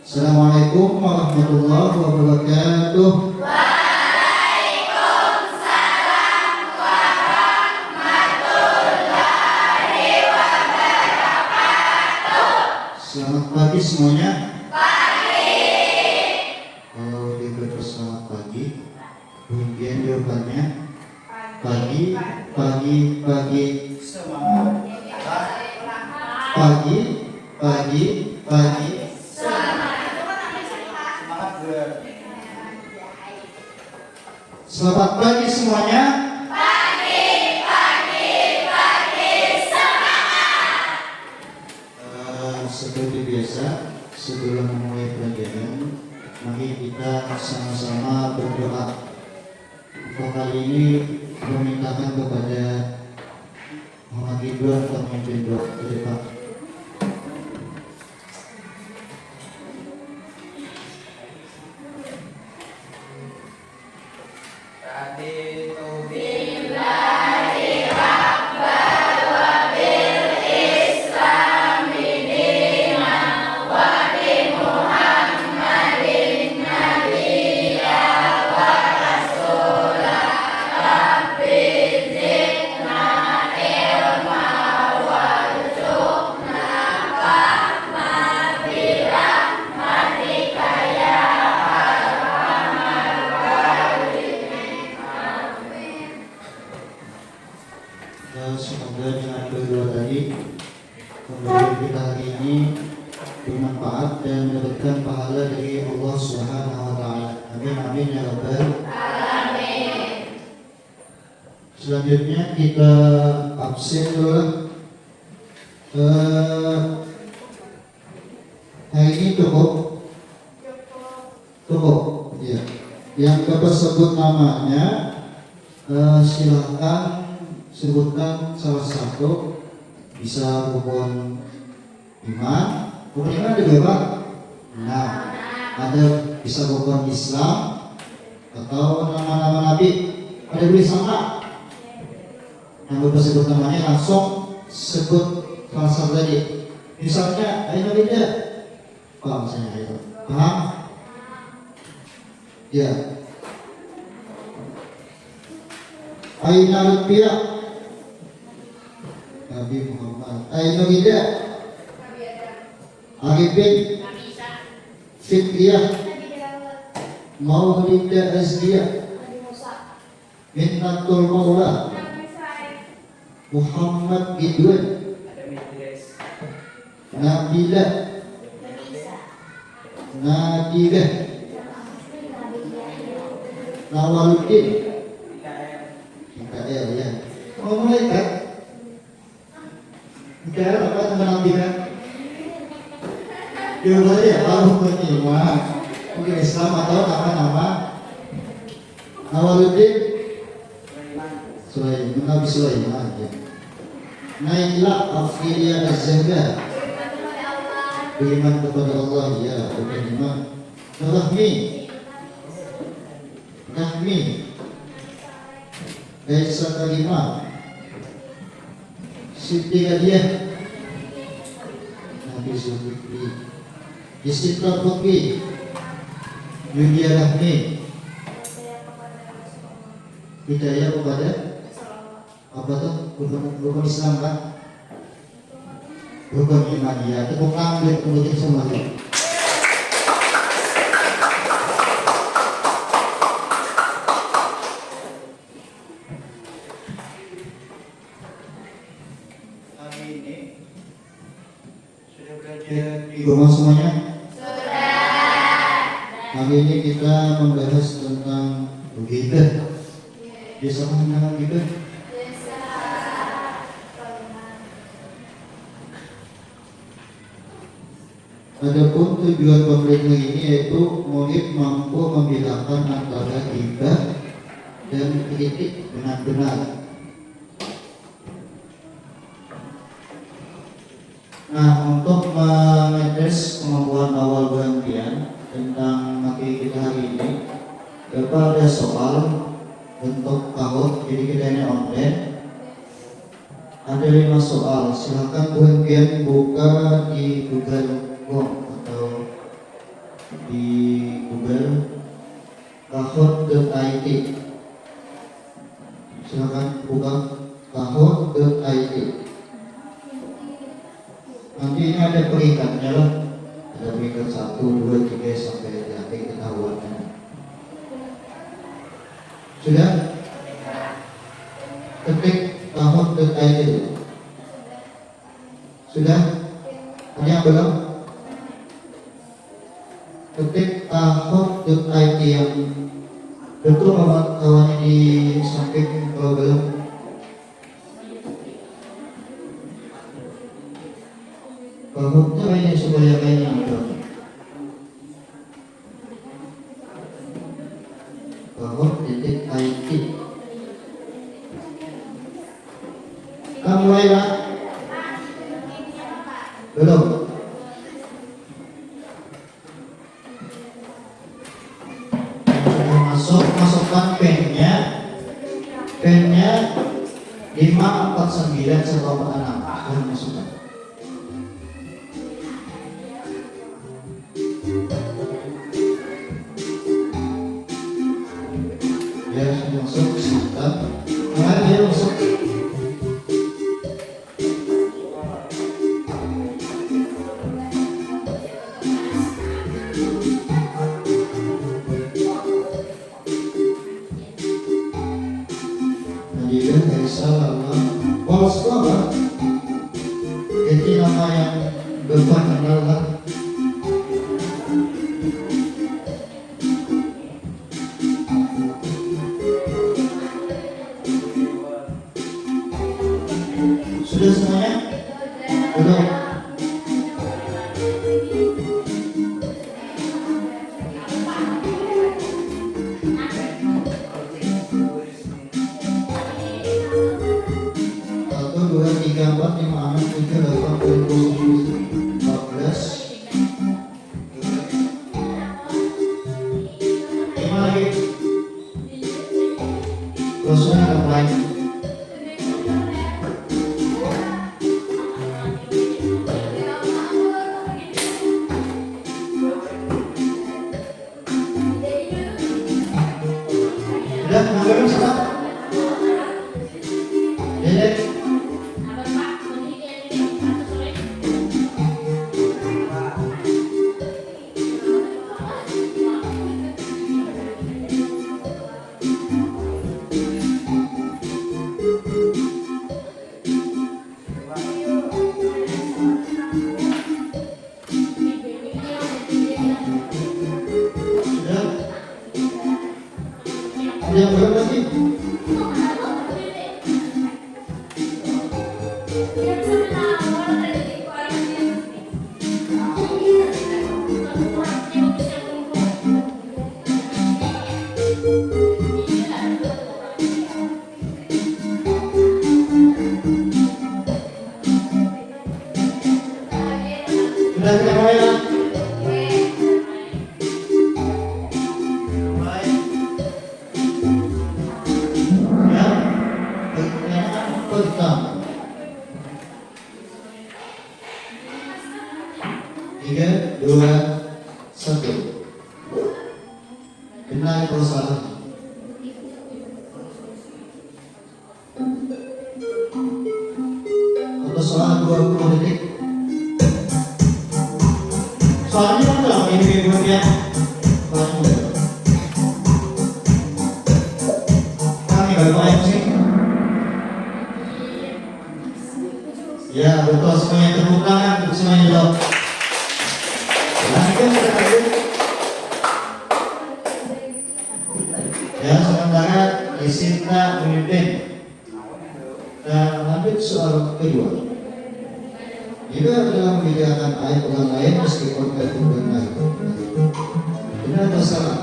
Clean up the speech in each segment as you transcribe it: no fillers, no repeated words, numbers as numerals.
Assalamualaikum warahmatullahi wabarakatuh. Waalaikumsalam warahmatullahi wabarakatuh. Selamat pagi semuanya. Pagi. Kalau diberi selamat pagi, kemudian jawabannya pagi, pagi, pagi, pagi, pagi, pagi. Selamat pagi semuanya. Pagi, pagi, pagi, semangat. Seperti biasa, sebelum memulai pelajaran, mari kita sama-sama berdoa. Untuk kali ini memintakan kepada Muhammad Ridwan untuk memimpin doa ke depan. Semoga dengan kedua tadi pembelajaran kita hari ini bermanfaat dan mendapatkan pahala dari Allah Subhanahu wa taala. Amin amin ya rabbal alamin. Selanjutnya kita absen dulu. Hari ini cukup. Ya. Yang dapat sebut namanya silakan sebutkan salah satu, bisa rukun iman. Rukun iman ada berapa? Nah, ada bisa rukun Islam atau nama-nama Nabi. Ada tulisan A. Yang bapak sebut namanya langsung sebut salah satu tadi. Misalnya, ayo Nabi dia. Paham misalnya itu? Paham? Ya. Aina Rupiah Nabi Muhammad. Aina Gida Arifin Fikriyah Maulida Azliyah Minnatul Maula Muhammad Gidwan Nabilah Nadilah Nawaluddin Mikael ya. Oh malaikat Mikael apa teman Nabi kan? Jawabannya ya baru beriman. Mungkin Islam atau nama-nama Nawaluddin Sulaiman, Nabi Sulaiman ya. Naila Afilia Az-Zahra beriman kepada Allah ya, beriman. Rahmi Kaisa Kalimah Siti Hadiah Nabi Zulkifli Istiqlal Putri Yudia Rahmi Hidayah kepada apa tuh? Rukun Islam kan? Rukun iman ya. Tepuk tangan buat kemudian semuanya. Di rumah semuanya? Sudah. Hari ini kita membahas tentang ghibah. Biasa mengenal ghibah? Biasa. Adapun tujuan pemerintah ini yaitu murid mampu membedakan antara ghibah dan kritik dengan benar. Nah, untuk mengetes kemampuan awal gantian tentang materi kita hari ini, Bapak ada soal untuk tahun, jadi kita ini online. Ada 5 soal, silakan berhentian buka di Google Form atau tahun.it. Silakan buka tahun.it. Nanti ini ada peringkatnya lah. Ada peringkat 1, 2, 3 sampai nanti ketahuannya. Sudah? Ketik tahun.it dulu. Sudah? Ada yang belum? Ketik tahun.it yang betul kawan-kawan di samping kalau belum. Tahunnya ini supaya kayaknya belum. Tahun.it. Kita mulai lah. Belum. Masukkan pennya 549 sama 46. Masukkan. Ya sudah masuk. Silakan. Mulai dia masuk. Jadi nama yang Bapak kenal lah. Sudah semuanya? Belum? Yang belum lagi? Sudah kita mulai ya? Pertama 3, 2, 1. Benar kalau salah. Atau soal 20 detik. Soalnya kan dalam ini ya. Kami bagaimana sih? Ya betul, semuanya tepuk tangan untuk semuanya dong. Lanjut kita lanjut. Ya sementara Isinta memimpin. Dan lanjut soal kedua. Jika dalam kebijakan ayat orang lain meskipun benar. Benar atau salah?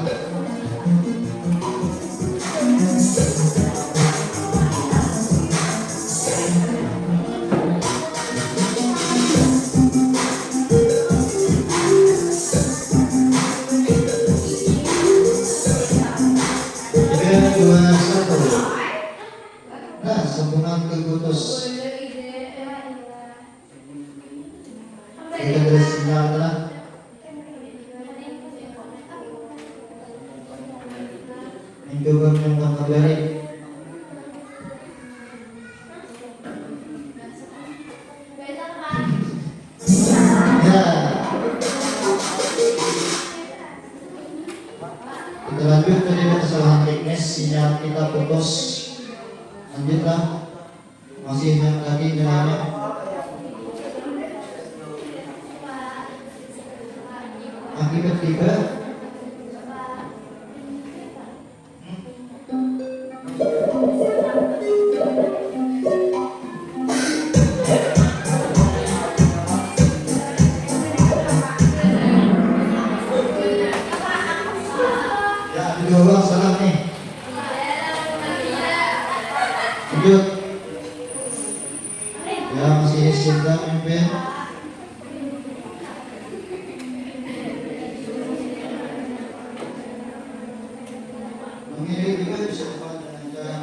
Nah, sambungan terputus. Kita beri sinyal lah. Mencoba menemukan kabar. Ya, kita lanjut tadi ada kesalahan teknis, sinyal kita putus. Lanjutlah, masih yang tadi jalannya. Akibat tiba. Ya, dua orang salah nih. Lanjut. Ya, masih cinta memimpin. Mengirim juga bisa dengan cara ya.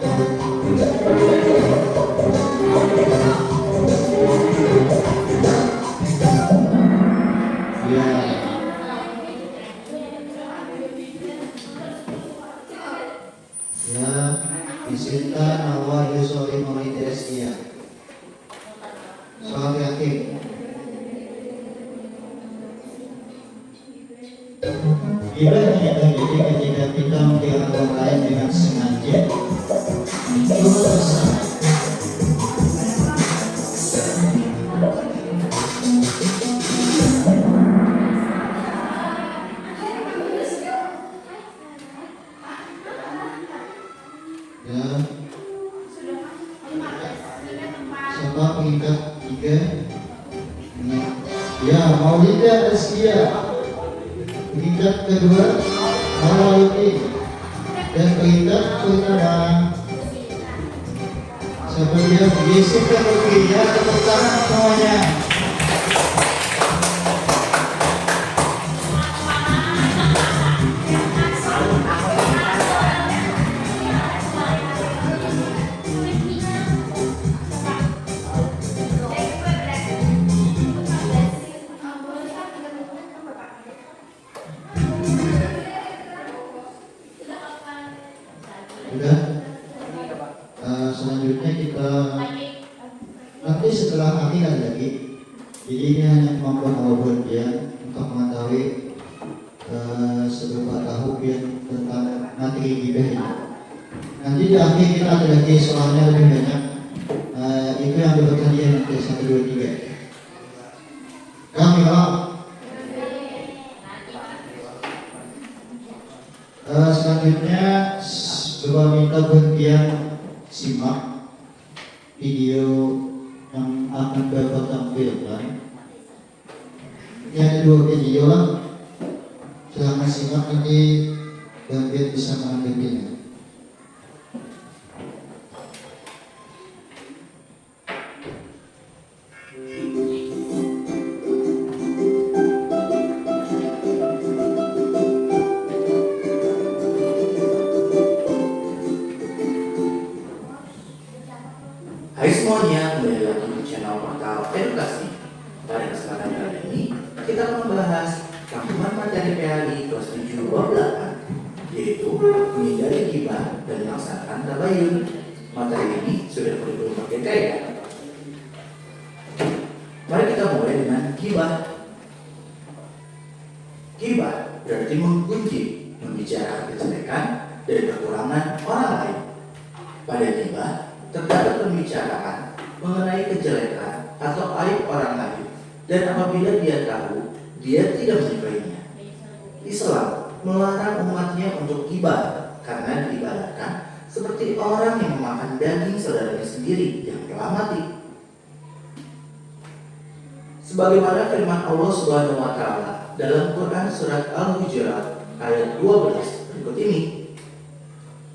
Ya, disinta nawa yusoli morites dia. Soal yakin. Bila hanya terjadi ketika kita melihat orang lain dengan sengaja, itu dosa. Ya, siapa pengikat tiga? Ya, Maulida Rizkia. Pengikat kedua Maulidi dan pengikat pertama siapa dia? Yusuf dan Ruki. Ya, tepuk tangan semuanya. Udah. Selanjutnya kita nanti setelah ini ada lagi. Jadi ini hanya kemampuan awal dia untuk mengetahui seberapa tahu dia tentang materi kita ini. Nanti di akhir kita ada lagi soalnya lebih banyak. Itu yang diberikan dia nanti 1, 2, 3. Kami selanjutnya coba minta berhentian simak video yang akan Bapak tampilkan. Ini ada 2 video lah. Silahkan simak, nanti bagian bisa mengambilnya. Hai semuanya, kembali lagi di channel Portal Edukasi. Pada kesempatan kali ini, kita akan membahas campuran materi PAI kelas 7 bab 8, yaitu menghindari ghibah dan melaksanakan tabayun. Materi ini sudah kurikulum merdeka ya. Mari kita mulai dengan ghibah. Ghibah berarti menggunjing, membicarakan kejelekan dan kekurangan orang lain. Pada ghibah terdapat pembicaraan mengenai kejelekan atau aib orang lain, dan apabila dia tahu dia tidak menyukainya. Islam melarang umatnya untuk ghibah karena diibaratkan seperti orang yang memakan daging saudaranya sendiri yang telah mati. Sebagaimana firman Allah Subhanahu wa taala dalam Quran surat Al-Hujurat ayat 12 berikut ini,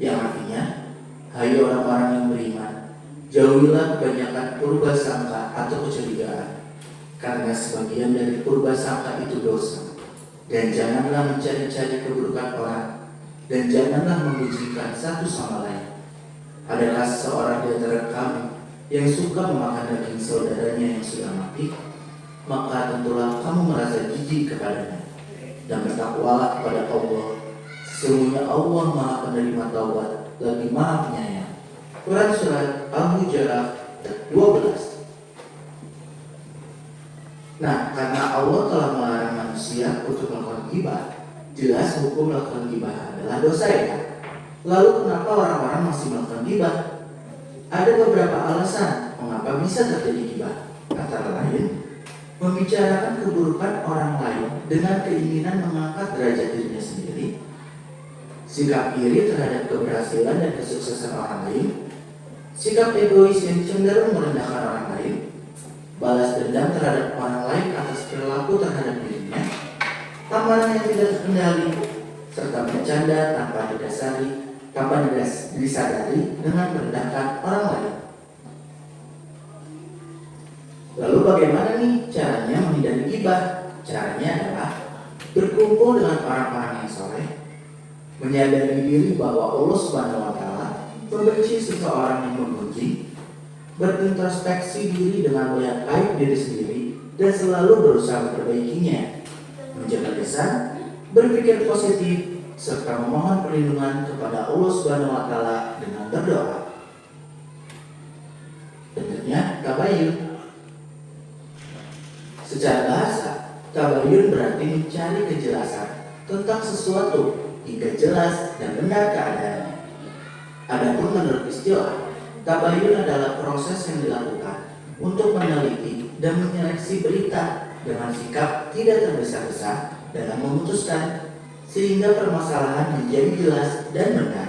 yang artinya, hai orang-orang yang beriman, jauhilah kebanyakan purba sangka atau kecurigaan, karena sebagian dari purba sangka itu dosa. Dan janganlah mencari-cari keburukan orang, dan janganlah membujikan satu sama lain. Adakah seseorang di antara kamu yang suka memakan daging saudaranya yang sudah mati? Maka tentulah kamu merasa jijik kepadanya, dan bertakwalah kepada Allah. Sesungguhnya Allah Maha Penerima Taubat lagi Maha Penyayang. Quran Surat Al-Hujurat 12. Nah, karena Allah telah melarang manusia untuk melakukan ghibah, jelas hukum melakukan ghibah adalah dosa ya. Lalu kenapa orang-orang masih melakukan ghibah? Ada beberapa alasan mengapa bisa terjadi ghibah. Antara lain, membicarakan keburukan orang lain dengan keinginan mengangkat derajat dirinya sendiri, sikap iri terhadap keberhasilan dan kesuksesan orang lain, sikap egois yang cenderung merendahkan orang lain, balas dendam terhadap orang lain atas perilaku terhadap dirinya, amarah yang tidak terkendali, serta bercanda tanpa disadari dengan merendahkan orang lain. Lalu bagaimana nih caranya menghindari ghibah? Caranya adalah berkumpul dengan orang-orang yang soleh, menyadari diri bahwa Allah Subhanahu wa Ta'ala membenci seseorang yang membenci, berintrospeksi diri dengan melihat aib diri sendiri dan selalu berusaha memperbaikinya, menjaga lisan, berpikir positif, serta memohon perlindungan kepada Allah Subhanahu wa Ta'ala dengan berdoa. Bentuknya tabayun. Secara bahasa, tabayun berarti mencari kejelasan tentang sesuatu hingga jelas dan benar keadaannya. Adapun menurut istilah, tabayun adalah proses yang dilakukan untuk meneliti dan menyeleksi berita dengan sikap tidak tergesa-gesa dalam memutuskan, sehingga permasalahan menjadi jelas dan benar.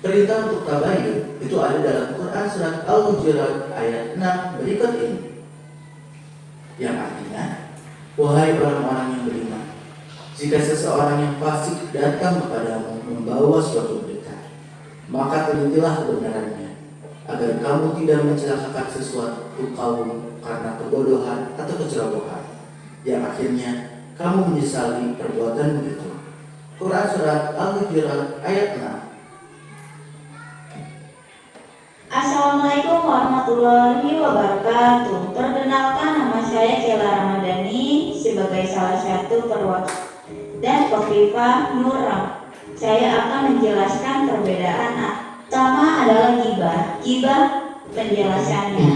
Perintah untuk tabayun itu ada dalam Quran Surat Al-Hujurat ayat 6 berikut ini, yang artinya, wahai orang-orang yang beriman, jika seseorang yang fasik datang kepadamu membawa suatu berita, maka telitilah kebenarannya, agar kamu tidak mencelakakan sesuatu kaum karena kebodohan atau kecerobohan, yang akhirnya kamu menyesali perbuatan begitu. Quran Surat Al-Hujurat ayat 6. Assalamualaikum warahmatullahi wabarakatuh. Perkenalkan, nama saya Kela Ramadhani sebagai salah satu perwakilan dan Khofifah Nurram. Saya akan menjelaskan perbedaan. Pertama adalah ghibah. Ghibah penjelasannya.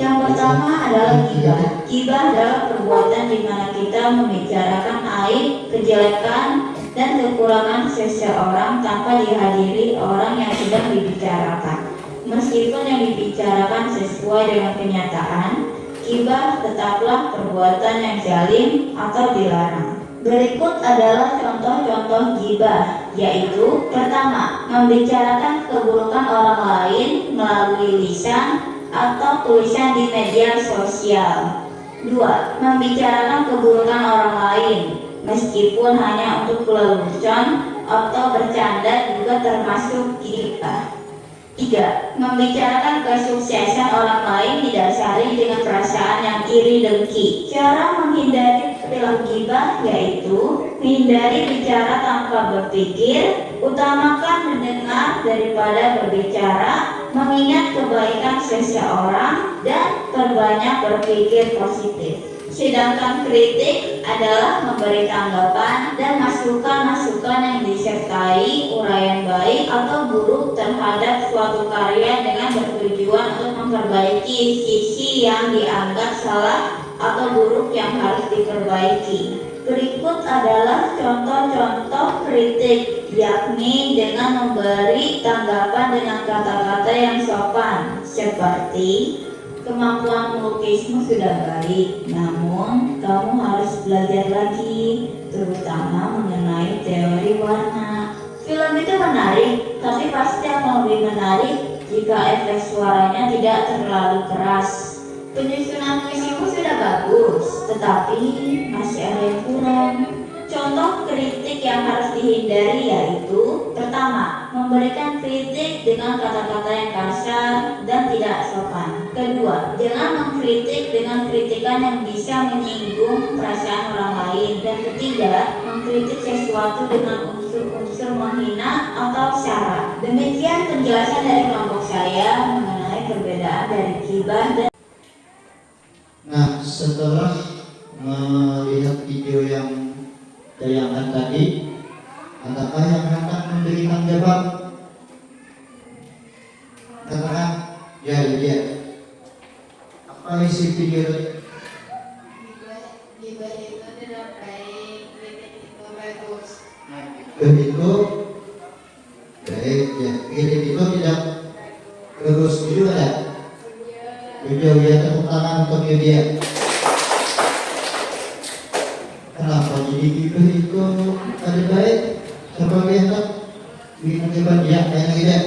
Yang pertama adalah ghibah. Ghibah adalah perbuatan di mana kita membicarakan aib, kejelekan, dan kekurangan seseorang tanpa dihadiri orang yang sedang dibicarakan. Meskipun yang dibicarakan sesuai dengan kenyataan, ghibah tetaplah perbuatan yang zalim atau dilarang. Berikut adalah contoh-contoh ghibah, yaitu pertama, membicarakan keburukan orang lain melalui lisan atau tulisan di media sosial. Dua, membicarakan keburukan orang lain, meskipun hanya untuk lelucon atau bercanda juga termasuk ghibah. 3. Membicarakan kesuksesan orang lain didasari dengan perasaan yang iri dengki. Cara menghindari perilaku ghibah yaitu hindari bicara tanpa berpikir, utamakan mendengar daripada berbicara, mengingat kebaikan seseorang, dan perbanyak berpikir positif. Sedangkan kritik adalah memberi tanggapan dan masukan-masukan yang disertai uraian baik atau buruk terhadap suatu karya dengan bertujuan untuk memperbaiki sisi yang dianggap salah atau buruk yang harus diperbaiki. Berikut adalah contoh-contoh kritik, yakni dengan memberi tanggapan dengan kata-kata yang sopan, seperti kemampuan melukismu sudah baik, namun kamu harus belajar lagi, terutama mengenai teori warna. Film itu menarik, tapi pasti akan lebih menarik jika efek suaranya tidak terlalu keras. Penyusunan puisimu sudah bagus, tetapi masih ada yang kurang. Contoh kritik yang harus dihindari yaitu pertama, memberikan kritik dengan kata-kata yang kasar dan tidak sopan. Kedua, jangan mengkritik dengan kritikan yang bisa menyinggung perasaan orang lain. Dan ketiga, mengkritik sesuatu dengan unsur-unsur menghina atau syarat. Demikian penjelasan dari kelompok saya mengenai perbedaan dari ghibah dan. Nah, setelah melihat video yang tayangan tadi, adakah yang akan memberikan jawab? Katakan, ya dia. Apa isi video tadi? Gibah itu tidak baik, kritik itu bagus. Begitu baik ya, kritik itu tidak bagus itu ada. Video ya, tepuk tangan untuk dia. Kenapa jadi gibah itu ada baik? Siapa yang tak bikin gibah dia yang tidak?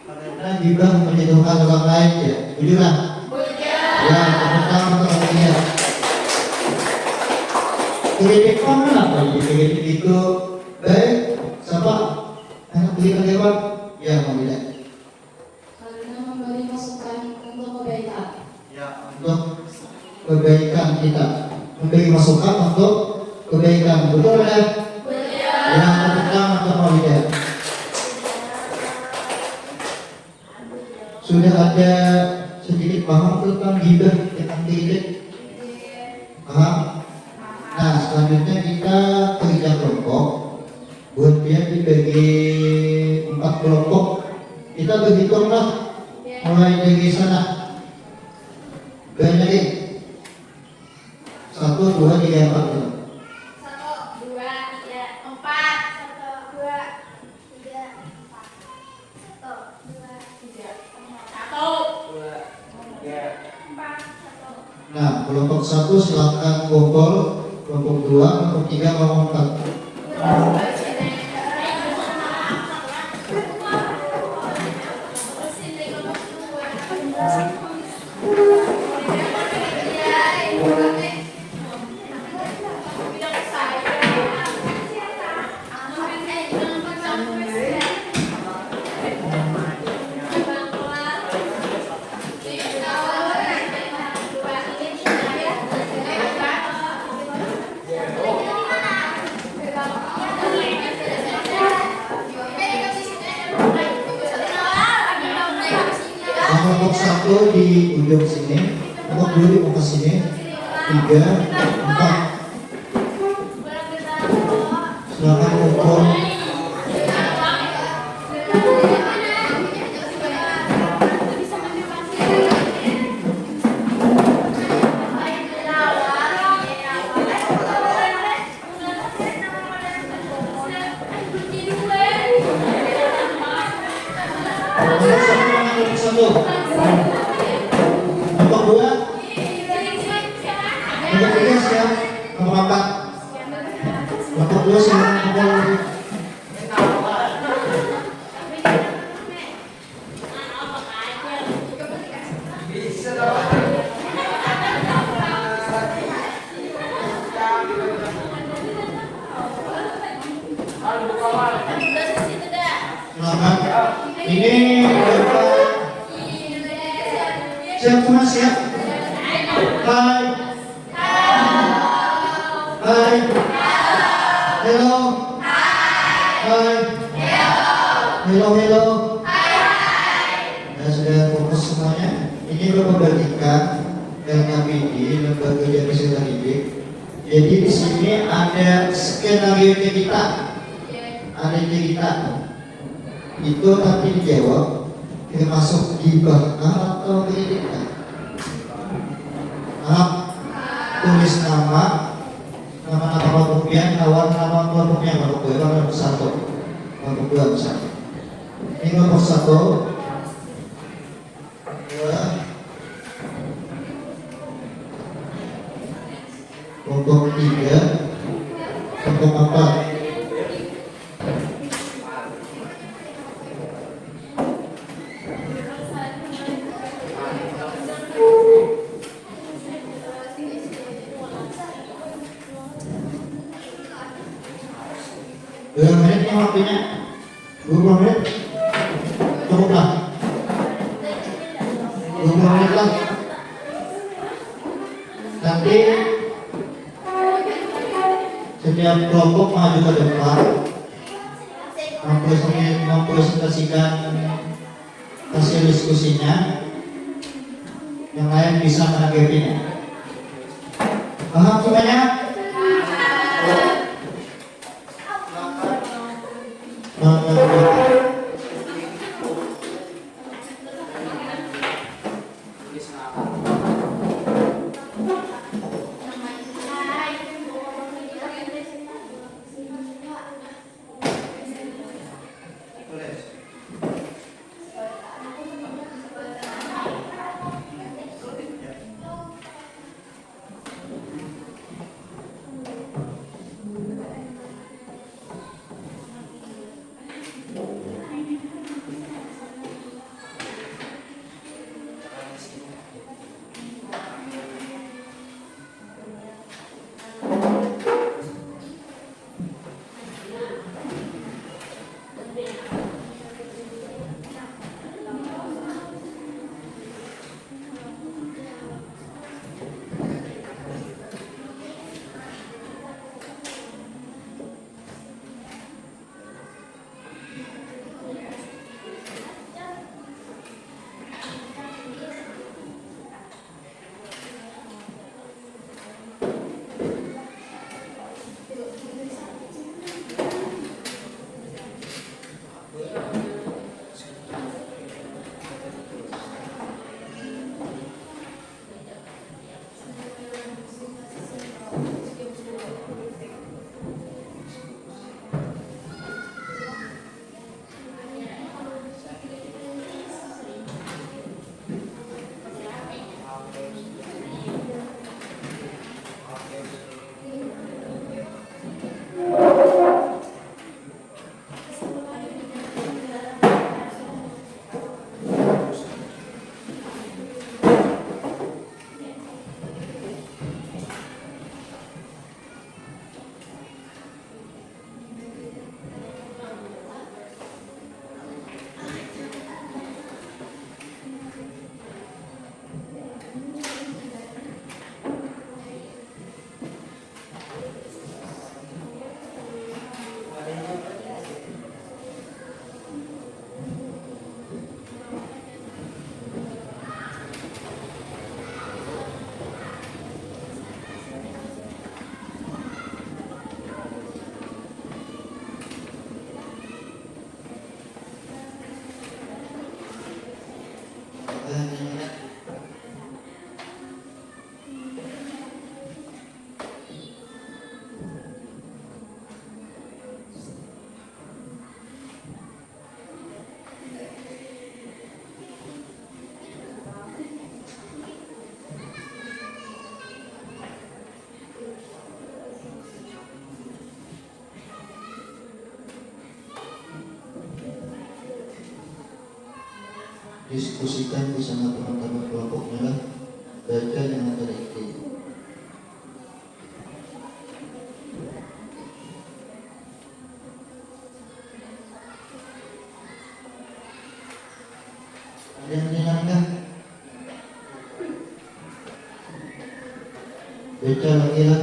Karena gibah menjatuhkan orang lain ya, jujur lah. Ya, tepuk tangan untuk dia. Kritik kenapa jadi kritik itu baik? Siapa? Anak berikan jawab? Ya, mau tidak? Karena memberi masukan untuk kebaikan. Ya, untuk kebaikan kita, memberi masukan untuk kebaikan, betul ya? Ya, tepuk tangan untuk mau tidak? Sudah ada sedikit paham tentang gibah tentang kritik? Paham? Nah, selanjutnya kita kerja kelompok. Buat dia dibagi 4 kelompok. Kita berhitunglah mulai dari sana. Banyakin 1, 2, 3, 4 gitu. 1, 2, 3, 4. 1, 2, 3, 4. 1, 2, 3, 4. Nah, kelompok 1 silakan kumpul. Kelompok 2, kelompok 3, kelompok 4. Kelompok 1 di ujung sini, kelompok 2 di muka sini, 3, 4. Silakan kumpul. Kelompok 1, kelompok 2, kelompok 3 siap, kelompok 4. Kelompok 2 silakan kumpul. Silakan. Ini siap semua siap. Hai. Hai. Hello. Hai. Hello hello. Nah, sudah fokus semuanya. Ini Bapak bagikan dengan PD lembaga jaminan hidup. Jadi di sini ada skenario kita. Ada cerita. Itu nanti dijawab termasuk gibah atau kritik. Tulis nama kelompoknya, nama kelompoknya, kelompok 1, kelompok 2 misalnya. Ini kelompok 1, 2, kelompok 3, kelompok 4. Berapa menit yang waktunya? 20 menit? Cukuplah 20 menit lah. Nanti setiap kelompok maju ke depan mempresentasikan hasil diskusinya, yang lain bisa menanggapinya. Paham semuanya? Diskusikan bersama teman-teman kelompoknya, baca dengan teliti. Ada yang dengarkan? Baca lagi lah.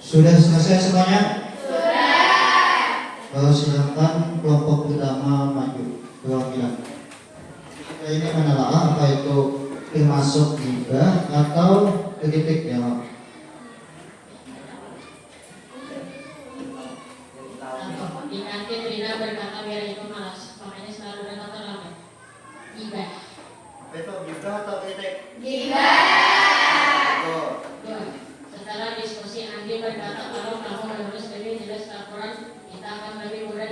Sudah selesai semuanya? Sudah. Silakan kelompok utama maju. Perwakilan. Ini menelaah apa itu termasuk gibah atau kritik ya? Di kantin Rina berkata biar itu malas, makanya selalu datang terlambat. Gibah. Itu gibah atau kritik? Setelah diskusi, Andi berkata kalau kamu menulis lebih jelas laporan, kita akan lebih mudah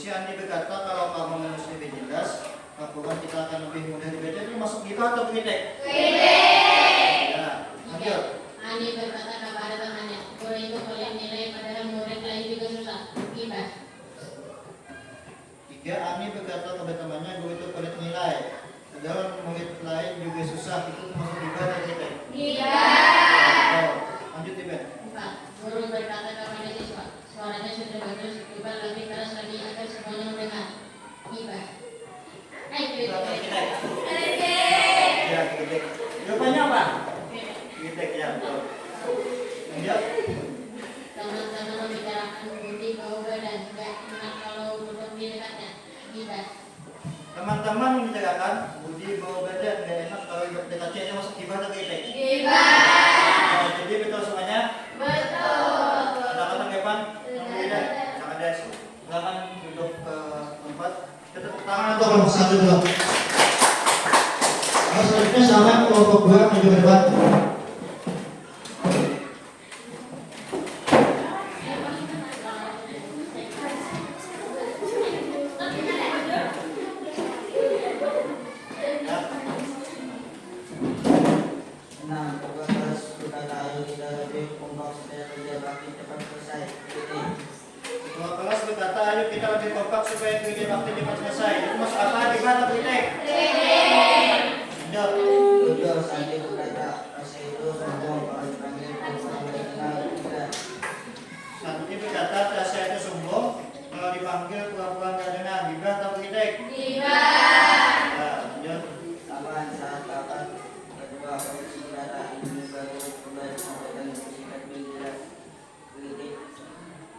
diskusi Andi berkata kalau kamu menulis lebih jelas, laporan kita akan lebih mudah dibaca. Ini masuk gibah atau kritik? Ya, lanjut. Andi berkata kepada temannya, guru itu pelit nilai padahal murid lain juga susah. Gibah. 3. Ani berkata kepada temannya, guru itu pelit nilai padahal murid lain juga susah. Itu masuk gibah atau kritik? Oh, lanjut Iben. 4. Guru berkata kepada siswa, suaranya sudah bagus, gibah lebih keras lagi agar semuanya mendengar. Gibah. Kritik. Ya, kritik. Jawabannya apa? Kritik, ya, betul. Lanjut. Teman-teman membicarakan budi bau badan, gak enak kalau duduk di dekatnya. Gibah. Teman-teman membicarakan budi bau badan, gak enak kalau dekatnya. Itu masuk gibah atau kritik? Oh, jadi betul semuanya? Silakan tanggapan. Sangat ada. Silakan duduk ke tempat. Kita tepuk tangan untuk kelompok 1 dulu. Selanjutnya silakan kelompok 2 maju ke depan. Ketua kelas berkata, ayo kita lebih kompak supaya kerja bakti cepat selesai. Itu masuk apa? Gibah atau kritik? Lanjut. Selanjutnya berkata, Tasya itu sombong. Kalau dipanggil pura-pura nggak dengar. Gibah atau kritik? Ya, lanjut.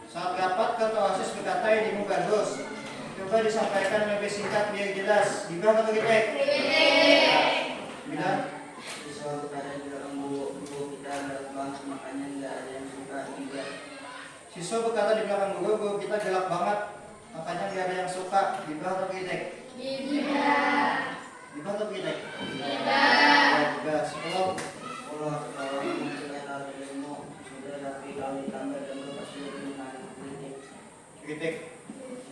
Saat rapat ketua OSIS berkata, idemu bagus. Coba disampaikan lebih singkat biar jelas. Gibah atau kritik? Bila? Siswa berkata di belakang guru kita galak banget, makanya nggak ada yang suka. Gibah atau kritik? Gibah atau kritik? Ya, gibah. 10. Kritik.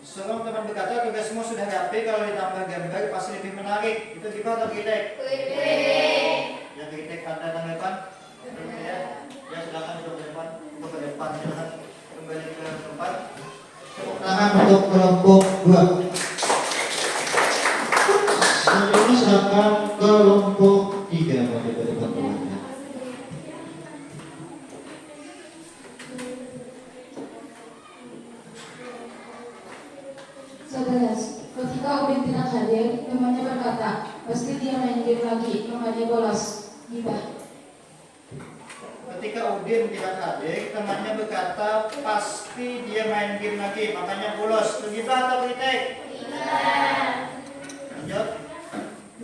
Seorang teman berkata tugasmu sudah rapi, kalau ditambah gambar pasti lebih menarik. Itu gibah atau kritik? Ya, kritik. Ada tanggapan? Ya, silakan duduk ke depan. Untuk ke depan, silakan kembali ke tempat. Tepuk tangan untuk kelompok 2. Selanjutnya silakan kelompok 3 maju ke depan. Ketika Udin tidak hadir, temannya berkata, pasti dia main game lagi, makanya bolos. Gibah. Ketika Udin tidak hadir, temannya berkata, pasti dia main game lagi, makanya bolos. Itu gibah atau kritik? Lanjut.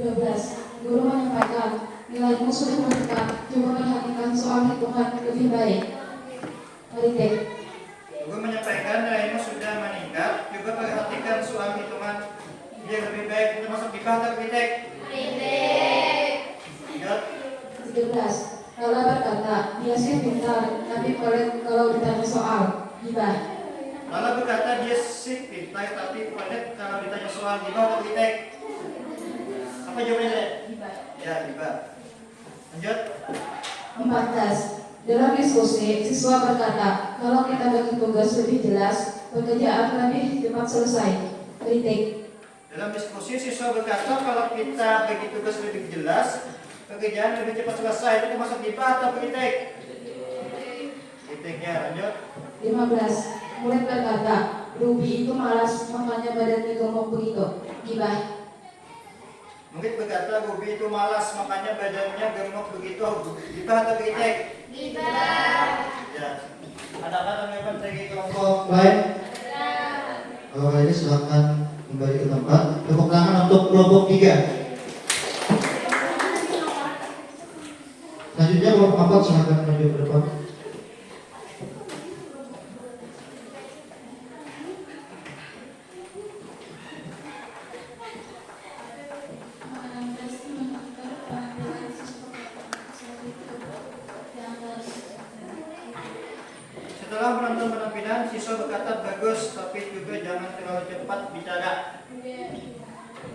12. Guru menyampaikan, nilaimu sudah meningkat, coba perhatikan soal hitungan lebih baik. Kritik. Guru menyampaikan nilaimu sudah meningkat, coba perhatikan soal hitungan biar lebih baik. Itu masuk gibah atau kritik? Lanjut. 13. Lala berkata, dia sih pintar, tapi pelit kalau ditanya soal. Gibah. Lala berkata dia sih pintar tapi pelit kalau ditanya soal. Gibah atau kritik? Apa jawabannya? Ya, gibah. Lanjut. 14. Dalam diskusi, siswa berkata, kalau kita bagi tugas lebih jelas, pekerjaan lebih cepat selesai. Kritik. Dalam diskusi siswa berkata kalau kita bagi tugas lebih jelas, pekerjaan lebih cepat selesai. Itu masuk gibah atau kritik? Kritiknya. Lanjut. 15. Murid berkata, Ruby itu malas, makanya badannya gemuk begitu. Gibah. Murid berkata Ruby itu malas, makanya badannya gemuk begitu. Gibah atau kritik? Ya. Ada apa tanggapan dari kelompok lain? Kalau ini silakan kembali ke tempat. Tepuk tangan untuk kelompok 3. Selanjutnya kelompok 4 silakan maju ke depan. Setelah menonton penampilan, siswa berkata bagus, tapi juga jangan terlalu cepat bicara.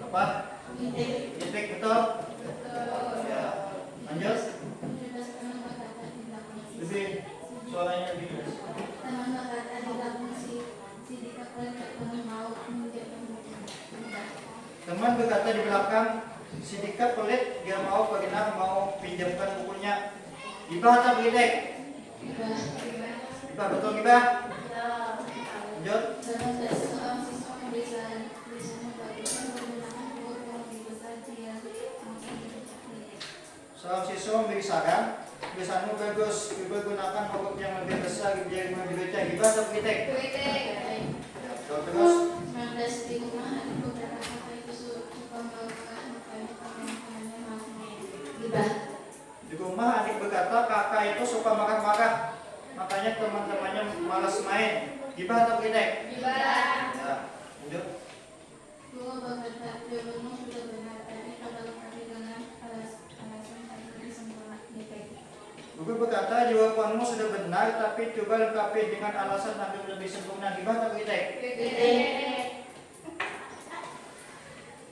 Apa? Titik, betul? Ya. Lanjut. Lebih suaranya lebih keras. Teman berkata di belakang, si Dika pelit, dia mau Pak mau pinjamkan bukunya. Gibah atau begitu? Gibah, betul gibah? Lanjut. Seorang siswa memeriksakan, tulisanmu bagus, Gibah gunakan huruf yang lebih besar biar mudah dibaca. Gibah atau begitu? Terus. Di rumah adik berkata kakak itu suka marah-marah, makanya teman-temannya malas main. Gibah atau begitu? Gibah. Ya, lanjut. Guru berkata jawabanmu sudah benar, tapi coba lengkapi dengan alasan agar lebih sempurna. Gibah atau begitu?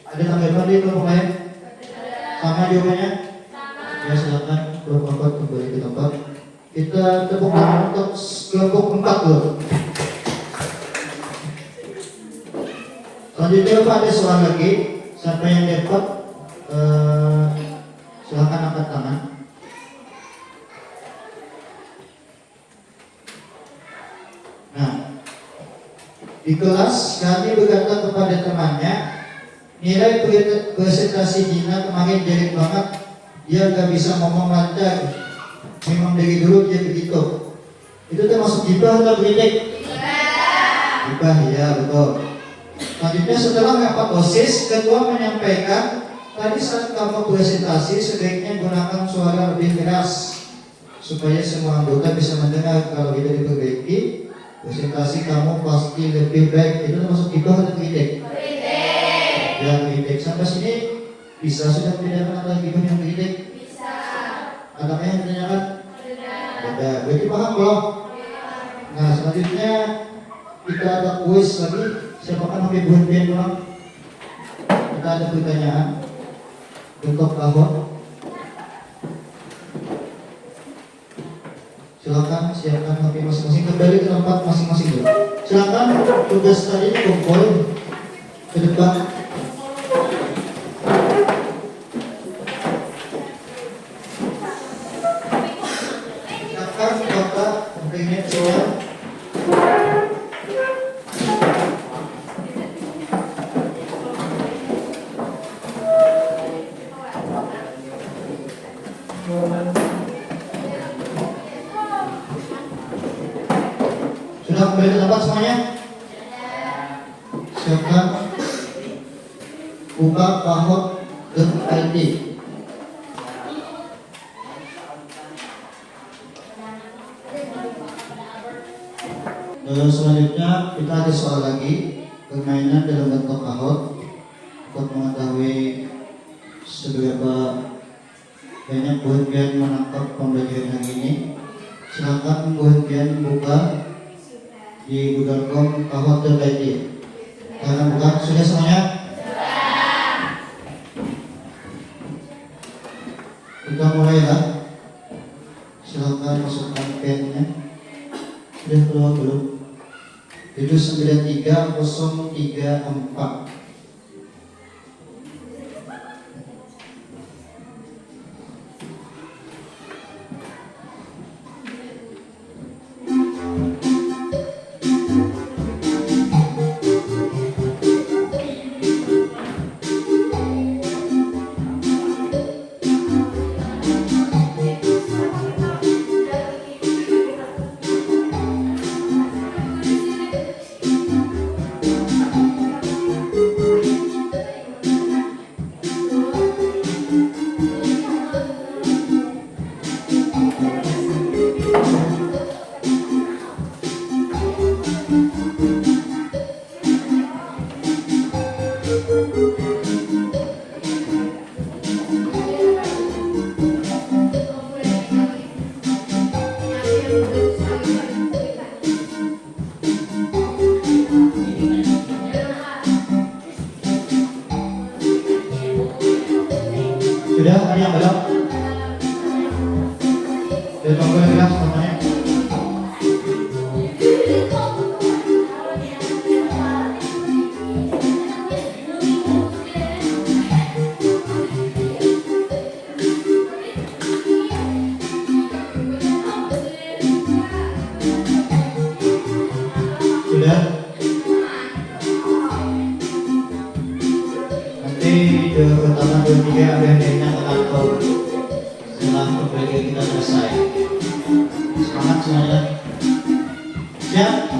Ada tanggapan di kelompok lain? Sama jawabannya? Ya silakan kelompok 4 kembali ke tempat. Kita tepuk tangan untuk kelompok 4 dulu. Selanjutnya Pak ada soal lagi. Siapa yang dapat silakan angkat tangan. Nah, di kelas kami berkata kepada temannya, nilai presentasi Dina kemarin jelek banget. Dia gak bisa ngomong lancar. Memang dari dulu dia begitu. Itu termasuk gibah atau kritik? Gibah, ya betul. Selanjutnya setelah rapat OSIS, ketua menyampaikan tadi saat kamu presentasi sebaiknya gunakan suara lebih keras supaya semua anggota bisa mendengar. Kalau itu diperbaiki, presentasi kamu pasti lebih baik. Itu termasuk gibah atau kritik? Ya kritik. Sampai sini bisa sudah membedakan antara gibah yang kritik? Bisa. Ada yang ditanyakan? Ada. Berarti paham belum? Nah selanjutnya kita ada kuis lagi. Siapakah pakai buah pen pulang? Kita ada pertanyaan untuk Ahok. Silakan siapkan HP masing-masing, kembali ke tempat masing-masing dulu. Silakan tugas tadi dikumpul ke depan. Silakan Bapak mempunyai soal. Sudah kembali ke tempat semuanya? Siapkan buka pahot.id. Selanjutnya kita ada soal lagi, permainan dalam bentuk pahot. Untuk mengetahui seberapa banyak buah-buahan menangkap pembelajaran yang ini, silakan buah-buahan buka di Google.com pahot.id. Karena bukan sudah semuanya? Kita mulailah. Silakan masukkan pennya. Sudah keluar belum? Itu 93034. sudah. Nanti ke pertama 23 ada yang naiknya ke kantor setelah proyek kita selesai. Semangat semuanya. Siap?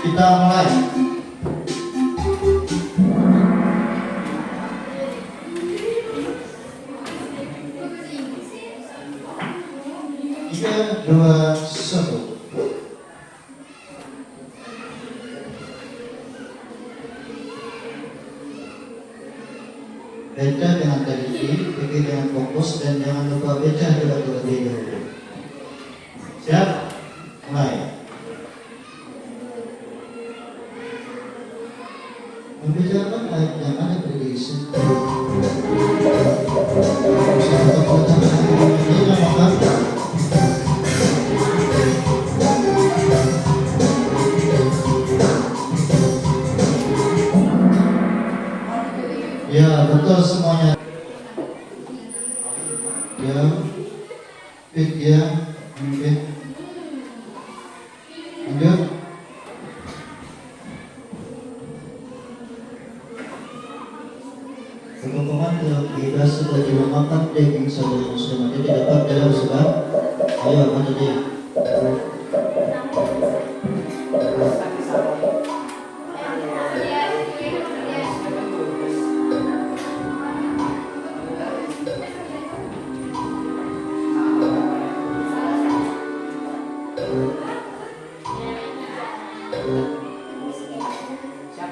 Kita mulai. Tiga, dua, satu. Baca dengan teliti, pikir dengan fokus, dan jangan lupa baca juga terlebih dahulu. Siap? Mulai. Membicarakan ayat yang ada pada isi. Ini namakan ya, betul semuanya. Ya, fit ya, mungkin. Lanjut. Perkembangan kita sudah dimakan daging saudara muslim tidak dapat dalam sebab. Ayo, apa tadi?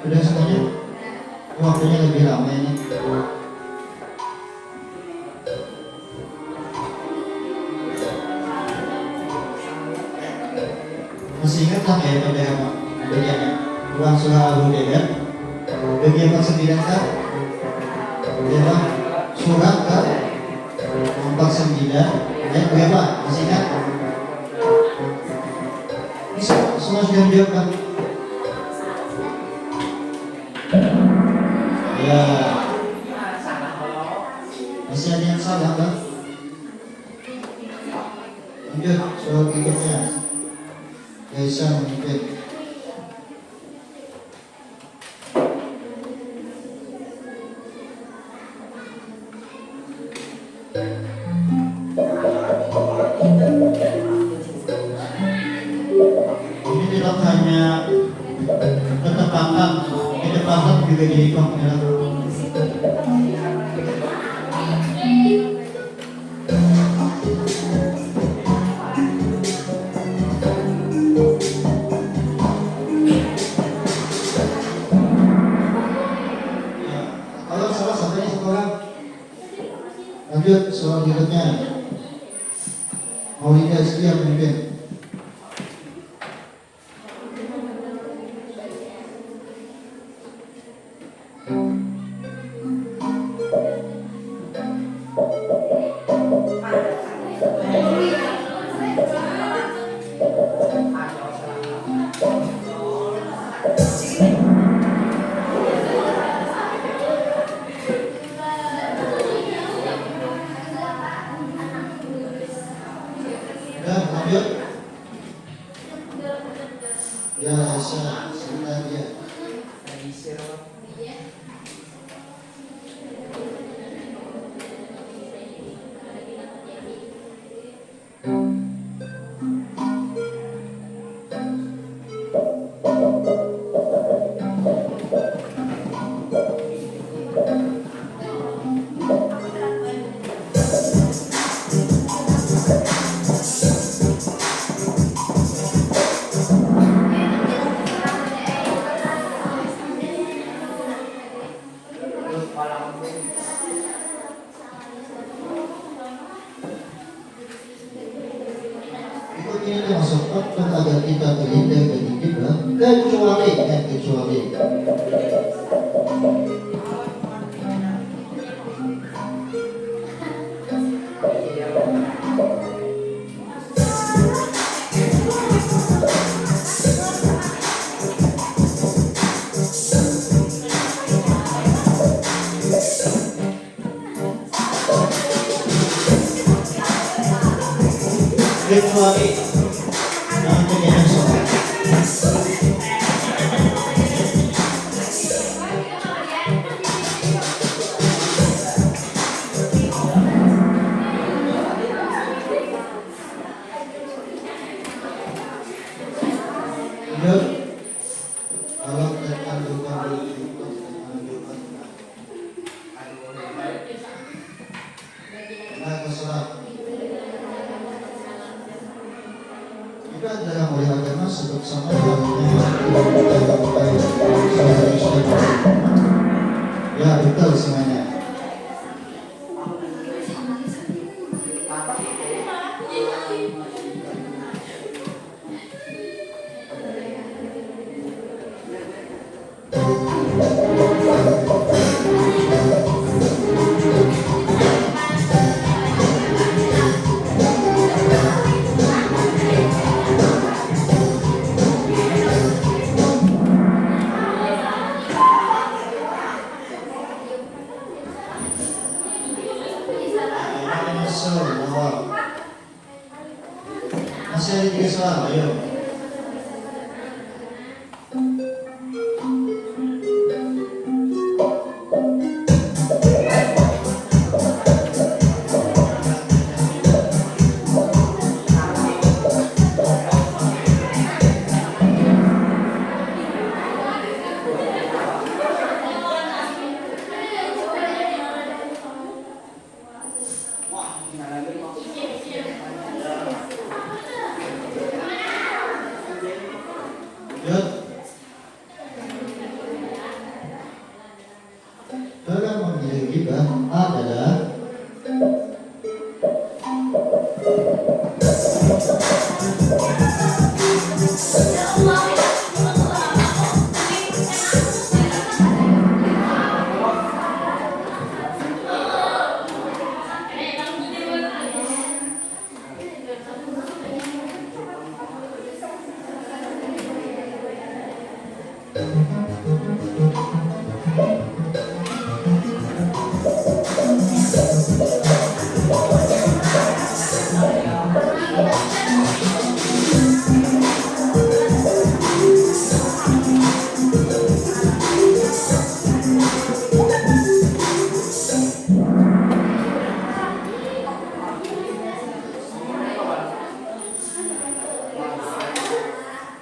Sudah semuanya? Waktunya lebih lama ini. Masih ingat tak ya pada bagiannya? Uang surah Al-Hudaybiyah bagian 49 kan? Ya, surat kan? 49 ayat berapa? Masih ingat? Semua sudah dijawab kan? Ya, masih ada yang salah kan? Lanjut soal berikutnya. Bisa memimpin. Ini tidak hanya ketepatan juga jadi penggerak. Kalau salah satunya satu orang. Lanjut soal berikutnya. Maulida Setia memimpin. Lanjut. Ya, sebentar ya. Ini termasuk output agar kita terhindar dari kiblat kecuali kecuali nanti yang soal Lanjut. Kalau tekan bukan diikut, nah kesurat. Juga dalam oleh agama sebut sama ya betul semuanya. Masih ada 3 soal, ayo. Yuk. Dalam memilih ghibah adalah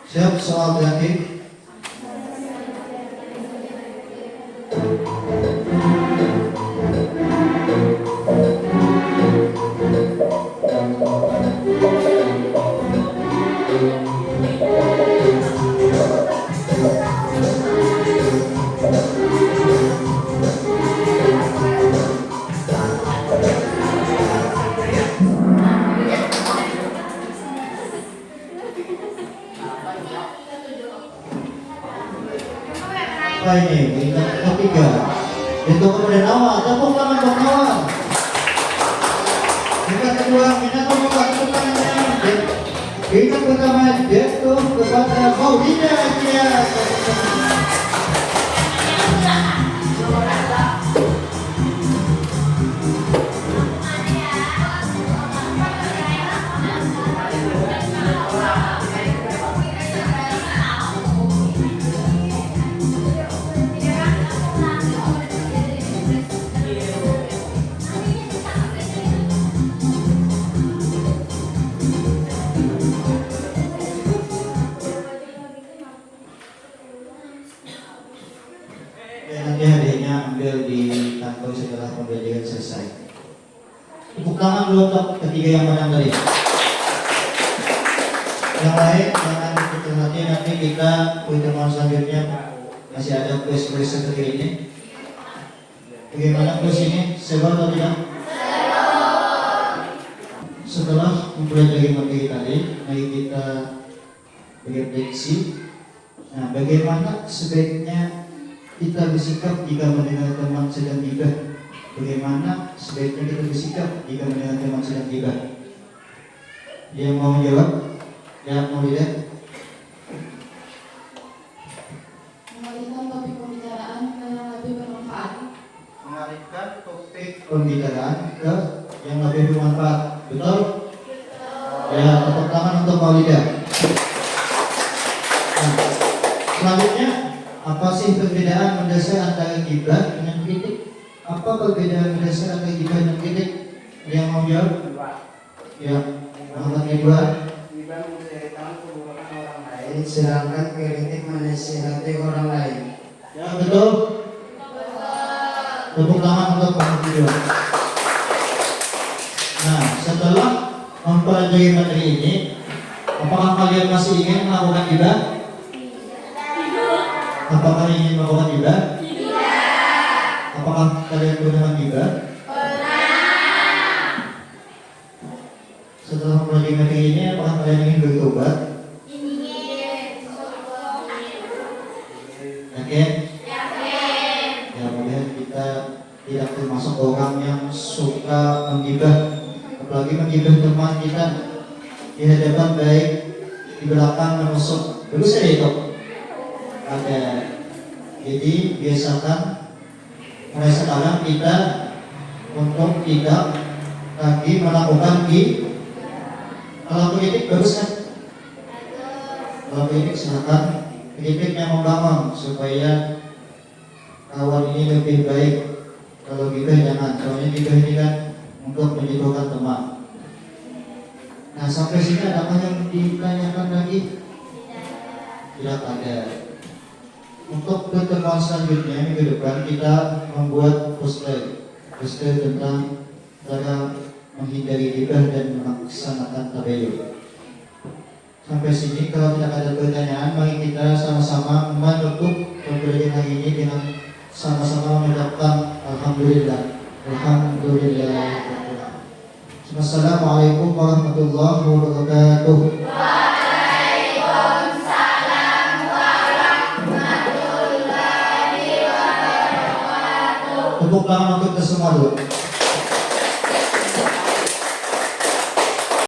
siap soal terakhir. Apa ini? Tingkat ketiga. Itu kemudian awal, tepuk tangan untuk awal. Tingkat kedua, minat membuka tepuk tangannya. Tingkat pertama jatuh kepada Maulida Asia. Nanti hadiahnya ambil di kantor setelah pembelajaran selesai. Tepuk tangan dulu untuk ketiga yang menang tadi. Yang lain jangan kecil hati, nanti kita pertemuan selanjutnya masih ada kuis-kuis seperti ini. Bagaimana kuis ini? Seru atau tidak? Setelah mempelajari materi tadi, mari kita berefleksi. Nah, bagaimana sebaiknya kita bersikap jika mendengar teman sedang gibah? Bagaimana sebaiknya kita bersikap jika mendengar teman sedang gibah? Dia mau menjawab? Ya, mau lihat? Mengalihkan topik pembicaraan ke yang lebih bermanfaat. Mengalihkan topik pembicaraan ke yang lebih bermanfaat. Betul? Ya, tepuk tangan untuk Maulida. Nah, selanjutnya, apa sih perbedaan mendasar antara gibah dengan kritik? Apa perbedaan mendasar antara gibah dan kritik? Yang mau jawab? Ya, Muhammad Ridwan. Gibah menceritakan keburukan orang lain, sedangkan kritik menasihati orang lain. Ya betul. Tepuk tangan untuk kamu juga. Nah, setelah mempelajari materi ini, apakah kalian masih ingin melakukan ibadah? Apakah ingin melakukan ibadah? Apakah kalian pernah ibadah? Setelah mempelajari materi ini, apakah kalian ingin bertobat? Yakin? Ya, kemudian kita tidak termasuk orang yang suka menggibah, apalagi menggibah teman kita di hadapan baik, di belakang menusuk. Bagus ya itu? Ada. Jadi biasakan mulai sekarang kita untuk tidak lagi melakukan kalau kritik bagus kan? Kalau kritik silakan, kritik yang membangun supaya kawan ini lebih baik. Kalau gibah jangan, soalnya gibah ini kan untuk menjatuhkan teman. Nah, sampai sini adakah yang ditanyakan lagi? Tidak ada. Untuk pertemuan selanjutnya minggu depan kita membuat poster tentang cara menghindari gibah dan melaksanakan tabayun. Sampai sini kalau tidak ada pertanyaan, mari kita sama-sama menutup pembelajaran hari ini dengan sama-sama mengucapkan alhamdulillah. Alhamdulillah. Wassalamualaikum warahmatullahi wabarakatuh. Waalaikumsalam warahmatullahi wabarakatuh. Tepuk tangan untuk kita semua dulu.